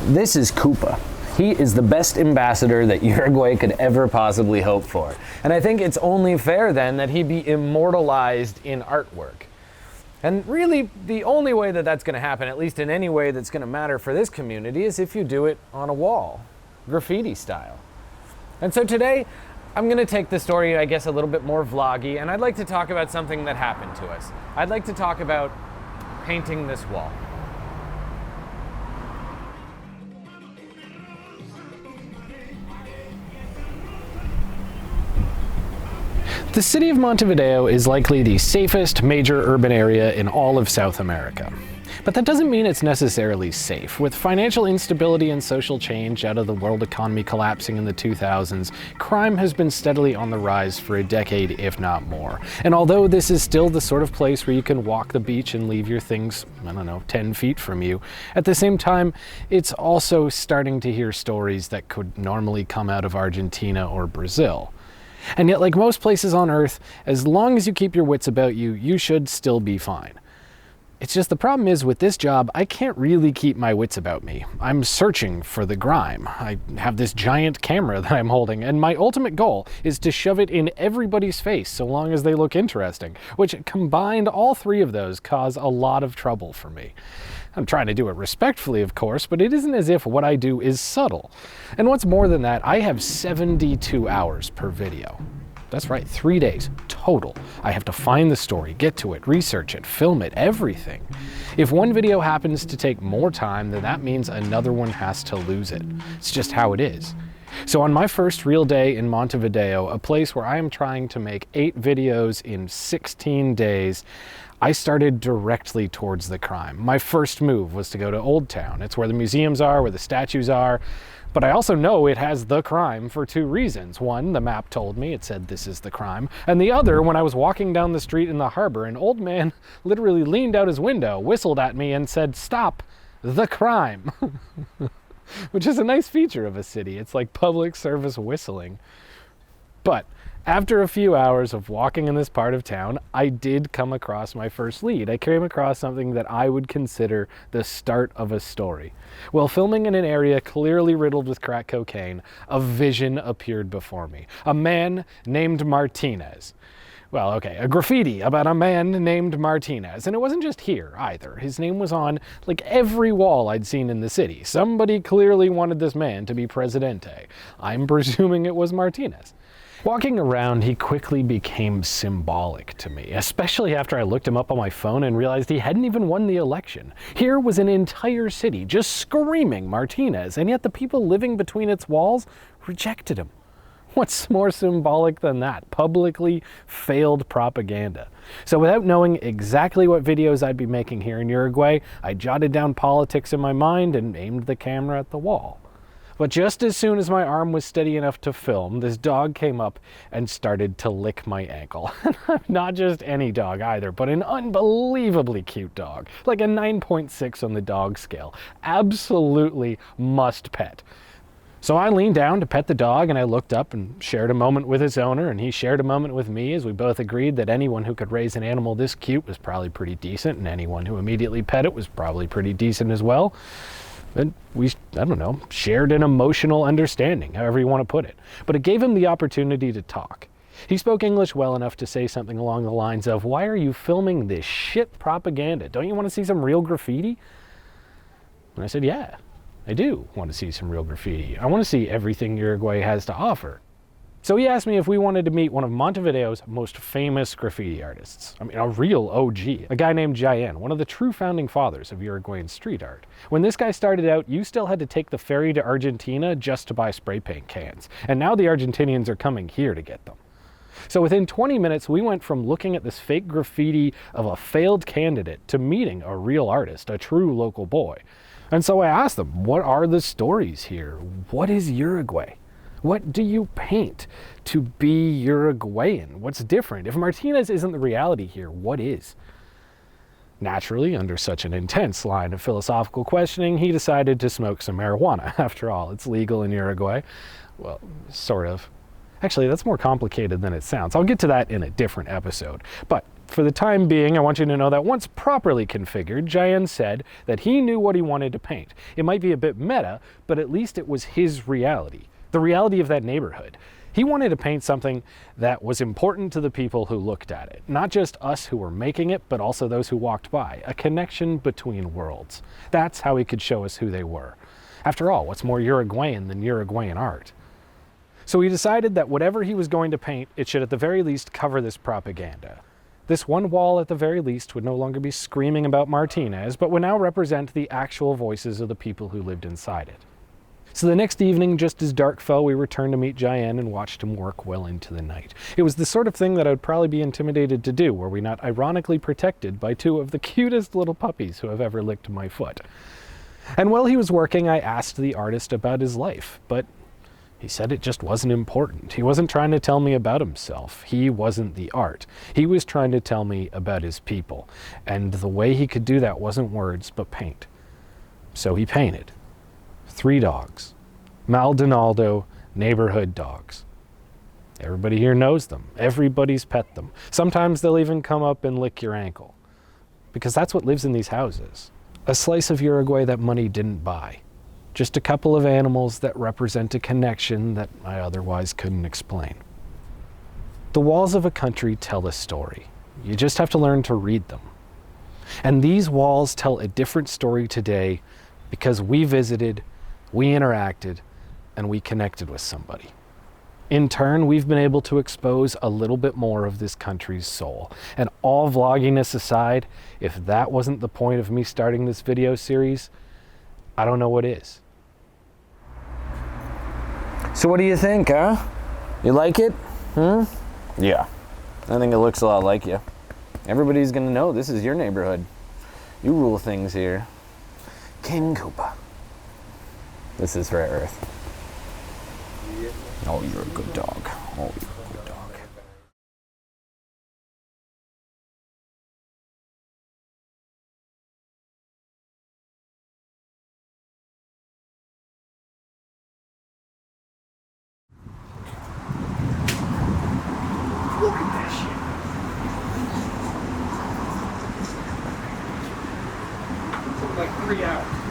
This is Koopa. He is the best ambassador that Uruguay could ever possibly hope for. And I think it's only fair then that he be immortalized in artwork. And really, the only way that that's going to happen, at least in any way that's going to matter for this community, is if you do it on a wall, graffiti style. And so today, I'm going to take the story, I guess, a little bit more vloggy, and I'd like to talk about something that happened to us. I'd like to talk about painting this wall. The city of Montevideo is likely the safest major urban area in all of South America. But that doesn't mean it's necessarily safe. With financial instability and social change out of the world economy collapsing in the 2000s, crime has been steadily on the rise for a decade, if not more. And although this is still the sort of place where you can walk the beach and leave your things, 10 feet from you, at the same time, it's also starting to hear stories that could normally come out of Argentina or Brazil. And yet, like most places on Earth, as long as you keep your wits about you, you should still be fine. It's just the problem is with this job, I can't really keep my wits about me. I'm searching for the grime. I have this giant camera that I'm holding, and my ultimate goal is to shove it in everybody's face so long as they look interesting, which combined, all three of those cause a lot of trouble for me. I'm trying to do it respectfully, of course, but it isn't as if what I do is subtle. And what's more than that, I have 72 hours per video. That's right, 3 days total. I have to find the story, get to it, research it, film it, everything. If one video happens to take more time, then that means another one has to lose it. It's just how it is. So on my first real day in Montevideo, a place where I am trying to make 8 videos in 16 days, I started directly towards the crime. My first move was to go to Old Town. It's where the museums are, where the statues are. But I also know it has the crime for 2 reasons. One, the map told me, it said this is the crime. And the other, when I was walking down the street in the harbor, an old man literally leaned out his window, whistled at me and said, "Stop the crime." Which is a nice feature of a city. It's like public service whistling. But after a few hours of walking in this part of town, I did come across my first lead. I came across something that I would consider the start of a story. While filming in an area clearly riddled with crack cocaine, a vision appeared before me. A man named Martinez. Well, okay, a graffiti about a man named Martinez. And it wasn't just here either. His name was on like every wall I'd seen in the city. Somebody clearly wanted this man to be Presidente. I'm presuming it was Martinez. Walking around, he quickly became symbolic to me, especially after I looked him up on my phone and realized he hadn't even won the election. Here was an entire city just screaming Martinez, and yet the people living between its walls rejected him. What's more symbolic than that? Publicly failed propaganda. So without knowing exactly what videos I'd be making here in Uruguay, I jotted down politics in my mind and aimed the camera at the wall. But just as soon as my arm was steady enough to film, this dog came up and started to lick my ankle. Not just any dog either, but an unbelievably cute dog. Like a 9.6 on the dog scale. Absolutely must pet. So I leaned down to pet the dog, and I looked up and shared a moment with its owner, and he shared a moment with me as we both agreed that anyone who could raise an animal this cute was probably pretty decent, and anyone who immediately pet it was probably pretty decent as well. And we, shared an emotional understanding, however you want to put it. But it gave him the opportunity to talk. He spoke English well enough to say something along the lines of, "Why are you filming this shit propaganda? Don't you want to see some real graffiti?" And I said, "Yeah, I do want to see some real graffiti. I want to see everything Uruguay has to offer." So he asked me if we wanted to meet one of Montevideo's most famous graffiti artists. A real OG. A guy named Jayan, one of the true founding fathers of Uruguayan street art. When this guy started out, you still had to take the ferry to Argentina just to buy spray paint cans. And now the Argentinians are coming here to get them. So within 20 minutes, we went from looking at this fake graffiti of a failed candidate to meeting a real artist, a true local boy. And so I asked them, what are the stories here? What is Uruguay? What do you paint to be Uruguayan? What's different? If Martinez isn't the reality here, what is? Naturally, under such an intense line of philosophical questioning, he decided to smoke some marijuana. After all, it's legal in Uruguay. Well, sort of. Actually, that's more complicated than it sounds. I'll get to that in a different episode. But For the time being, I want you to know that once properly configured, Jayen said that he knew what he wanted to paint. It might be a bit meta, but at least it was his reality, the reality of that neighborhood. He wanted to paint something that was important to the people who looked at it. Not just us who were making it, but also those who walked by. A connection between worlds. That's how he could show us who they were. After all, what's more Uruguayan than Uruguayan art? So he decided that whatever he was going to paint, it should at the very least cover this propaganda. This one wall at the very least would no longer be screaming about Martinez, but would now represent the actual voices of the people who lived inside it. So the next evening, just as dark fell, we returned to meet Jayen and watched him work well into the night. It was the sort of thing that I would probably be intimidated to do, were we not ironically protected by two of the cutest little puppies who have ever licked my foot. And while he was working, I asked the artist about his life, but he said it just wasn't important. He wasn't trying to tell me about himself. He wasn't the art. He was trying to tell me about his people. And the way he could do that wasn't words, but paint. So he painted 3 dogs. Maldonado neighborhood dogs. Everybody here knows them. Everybody's pet them. Sometimes they'll even come up and lick your ankle. Because that's what lives in these houses. A slice of Uruguay that money didn't buy. Just a couple of animals that represent a connection that I otherwise couldn't explain. The walls of a country tell a story. You just have to learn to read them. And these walls tell a different story today because we visited, we interacted, and we connected with somebody. In turn, we've been able to expose a little bit more of this country's soul. And all vlogginess aside, if that wasn't the point of me starting this video series, I don't know what is. So what do you think, huh? You like it? Yeah. I think it looks a lot like you. Everybody's gonna know this is your neighborhood. You rule things here. King Koopa. This is Rare Earth. Oh, you're a good dog. Oh, you're a good dog. Look at that shit. It took like 3 hours.